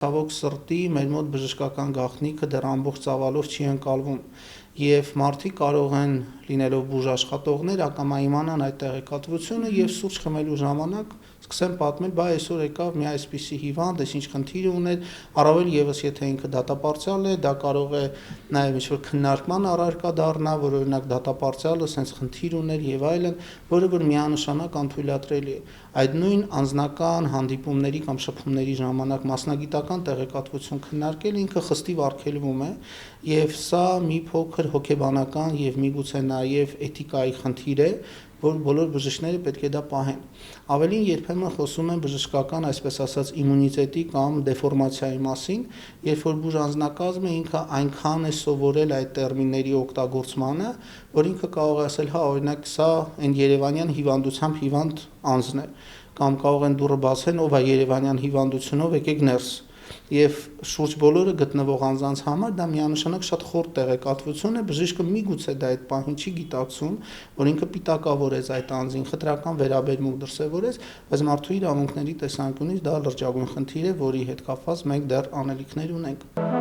Ցավոք սրտի մեր մոտ բժշկական գաղտնիքը դեռ ամբողջ ծավալով չի ընկալվում եւ մարդիկ կարող են լինելով բուժաշխատողներ ակամա իմանան այդ տեղեկատվությունը եւ սուրճ խմելու ժամանակ սկսեն պատմել, բա այսօր եկավ մի այսպիսի հիվանդ, այս ինչ խնդիր ուներ, առավել եւս եթե ինքը դատապարտյալ է, դա կարող է նաեւ ինչ-որ քննարկման առարկա դառնա, որ օրինակ դատապարտյալը sense խնդիր ուներ եւ այլն, որը որ միանշանակ անթույլատրելի է։ Այդ նույն անձնական հանդիպումների կամ շփումների ժամանակ մասնագիտական տեղեկատվություն քննարկել ինքը խստիվ արգելվում է եւ սա մի փոքր հոգեբանական եւ միգուցե նաեւ էթիկայի խնդիր է, որ բոլոր բժիշկները պետք է դա պահեն։ Ավելին երբեմն խոսում են բժշկական, այսպես ասած, իմունիտետի կամ դեֆորմացիայի մասին, երբ որ բուժանձնակազմը ինքը այնքան է սովորել այդ տերմինների օգտագործմանը, որ ինքը կարող է ասել, հա, օրինակ, սա այն երևանյան հիվանդությամբ հիվանդ անձն է, կամ կարող են դուռը բացեն, ով է երևանյան հիվանդությունով, եկեք ներս։ Եվ շուրջ բոլորը գտնվող անձանց համար դա միանշանակ շատ խորտ տեղեկատվություն է, բժիշկը միգուցե դա այդ պահին չի գիտակցում, որ ինքը պիտակավորեց այդ անձին, խտրական վերաբերմունք դրսևորեց, բայց մարդու իրավունքների տեսանկյունից դա լրջագույն խնդիր է, որի հետ կապված մենք դեռ անելիքներ ունենք։